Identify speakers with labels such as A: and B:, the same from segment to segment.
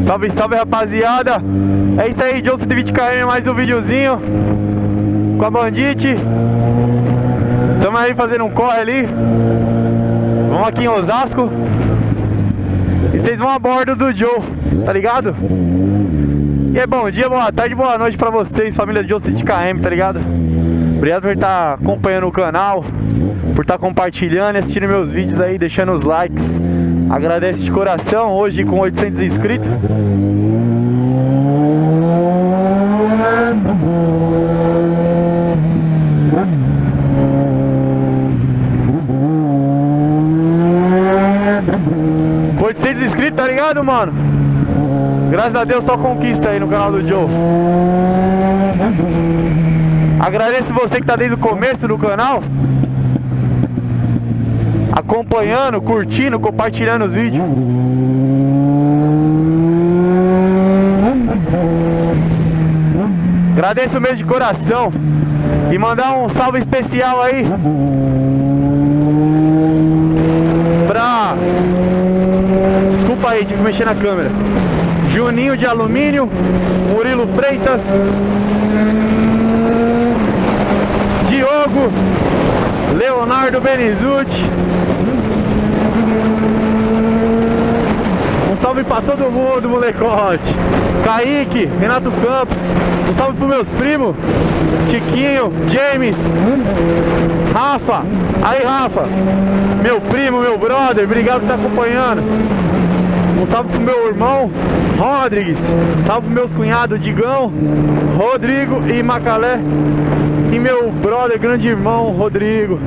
A: Salve, salve, rapaziada. É isso aí, Joe 120 km, mais um videozinho com a Bandit. Tamo aí fazendo um corre ali. Vamos aqui em Osasco. E vocês vão a bordo do Joe, tá ligado? E é bom dia, boa tarde, boa noite pra vocês, família Joe 120 km, tá ligado? Obrigado por estar acompanhando o canal, por estar compartilhando e assistindo meus vídeos aí, deixando os likes. Agradeço de coração, hoje com 800 inscritos. Com 800 inscritos, tá ligado, mano? Graças a Deus, só conquista aí no canal do Joe. Agradeço você que tá desde o começo do canal, acompanhando, curtindo, compartilhando os vídeos. Agradeço mesmo de coração. E mandar um salve especial aí pra... Desculpa aí, tive que mexer na câmera. Juninho de Alumínio, Murilo Freitas, Diogo, Leonardo Benizuti. Um salve pra todo mundo, molecote. Kaique, Renato Campos. Um salve pros meus primos, Tiquinho, James, Rafa. Aí, Rafa, meu primo, meu brother, obrigado por estar acompanhando. Um salve pro meu irmão Rodrigues. Salve pros meus cunhados Digão, Rodrigo e Macalé. E meu brother, grande irmão Rodrigo.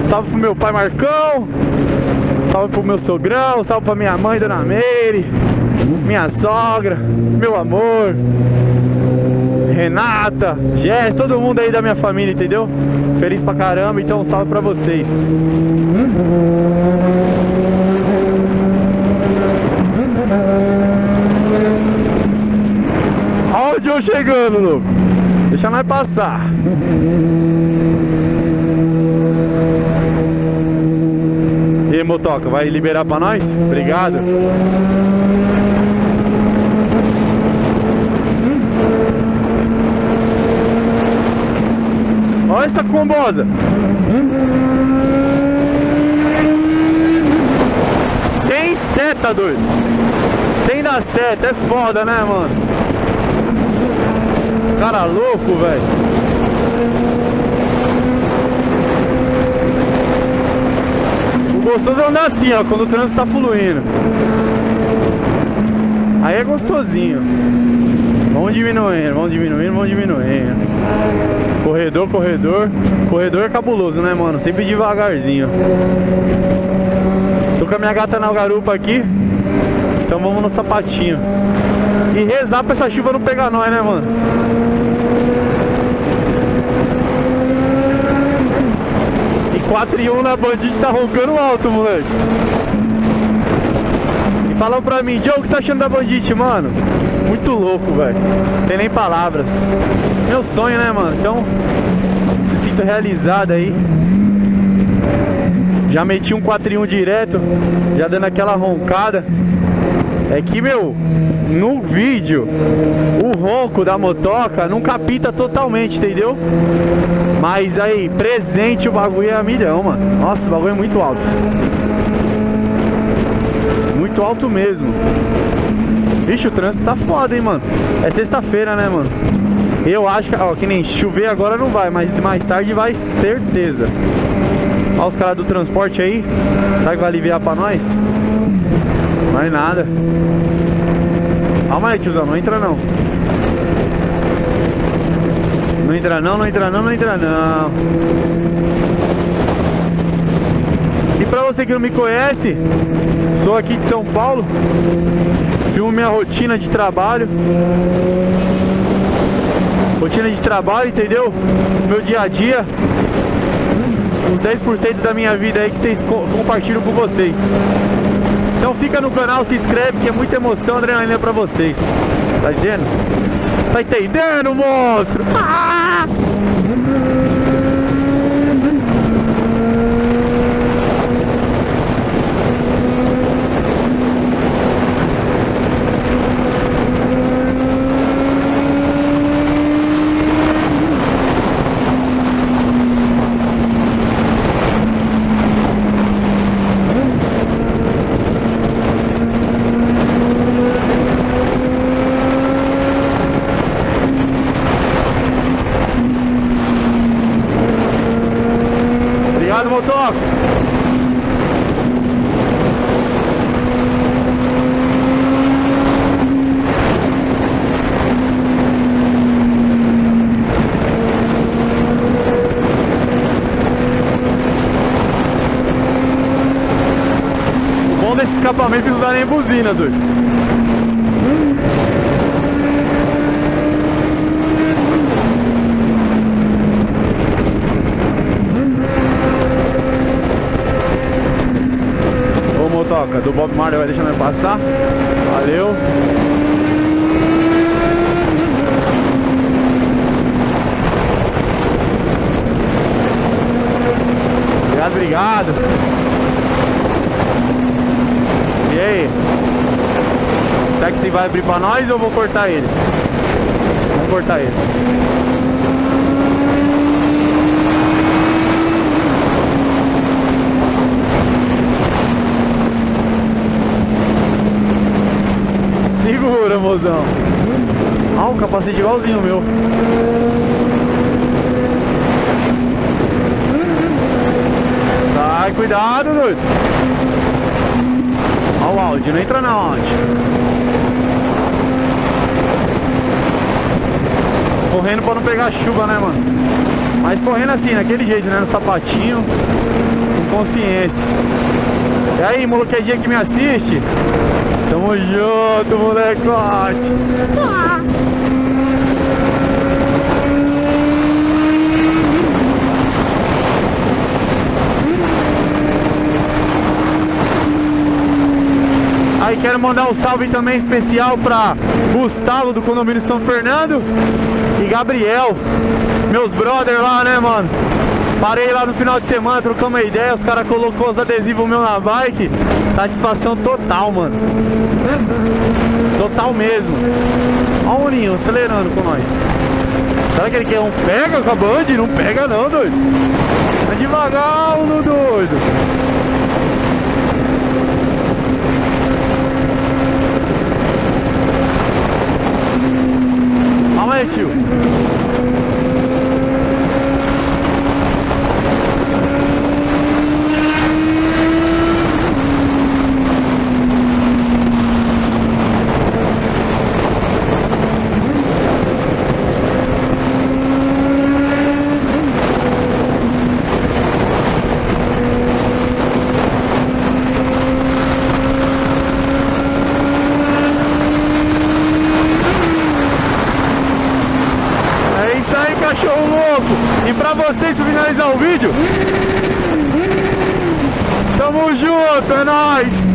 A: Salve pro meu pai Marcão. Salve pro meu sogrão. Salve pra minha mãe, Dona Meire. Minha sogra, meu amor, Renata, Jess, todo mundo aí da minha família, entendeu? Feliz pra caramba, então um salve pra vocês. Olha o Joe chegando, louco. Deixa nós passar. E aí, motoca, vai liberar pra nós? Obrigado. Olha essa combosa. Sem seta, doido. Sem dar seta, é foda, né, mano? Os caras loucos, velho. O gostoso é andar assim, ó, quando o trânsito tá fluindo. Aí é gostosinho. Vamos diminuindo, vamos diminuindo, vamos diminuindo. Corredor, corredor. Corredor é cabuloso, né, mano? Sempre devagarzinho. Tô com a minha gata na garupa aqui. Então vamos no sapatinho. E rezar pra essa chuva não pegar nós, né, mano? E 4 e 1 na Bandit tá roncando alto, moleque. E falam pra mim, Joe, o que você tá achando da Bandit, mano? Muito louco, velho. Não tem nem palavras. Meu sonho, né, mano? Então, se sinto realizado aí. Já meti um 4 em 1 direto, já dando aquela roncada. É que, meu, no vídeo, o ronco da motoca não capita totalmente, entendeu? Mas aí, presente, o bagulho é a milhão, mano. Nossa, o bagulho é muito alto. Muito alto mesmo. Vixe, o trânsito tá foda, hein, mano. É sexta-feira, né, mano? Eu acho que, ó, que nem chover agora não vai, mas mais tarde vai, certeza. Ó os caras do transporte aí. Sabe que vai aliviar pra nós? Não é nada. Calma aí, tiozão, não entra não. Não entra não, não entra não, não entra não. E pra você que não me conhece, sou aqui de São Paulo. Filmo minha rotina de trabalho. Rotina de trabalho, entendeu? Meu dia a dia. Uns 10% da minha vida aí que vocês compartilham com vocês. Então fica no canal, se inscreve, que é muita emoção, adrenalina pra vocês. Tá entendendo? Tá entendendo, monstro? Ah! equipamento e não usa nem buzina, doido. Ô motoca, do Bob Marley vai deixar nós passar. Valeu. Obrigado. E aí? Será que você vai abrir pra nós ou eu vou cortar ele? Vamos cortar ele. Segura, mozão. Ah, um capacete igualzinho o meu. Sai, cuidado, doido. Olha o áudio, não entra na áudio. Correndo pra não pegar chuva, né, mano? Mas correndo assim, naquele jeito, né? No sapatinho, com consciência. E aí, molequinha que me assiste? Tamo junto, molecote. Aí quero mandar um salve também especial pra Gustavo do condomínio São Fernando e Gabriel, meus brothers lá, né, mano? Parei lá no final de semana, trocamos uma ideia, os caras colocou os adesivos meu na bike. Satisfação total, mano. Total mesmo. Olha o Ninho acelerando com nós. Será que ele quer um pega com a Band? Não pega não, doido. Vai devagar, no doido. Calma aí, tio. Cachorro louco! E pra vocês finalizar o vídeo, tamo junto, é nóis!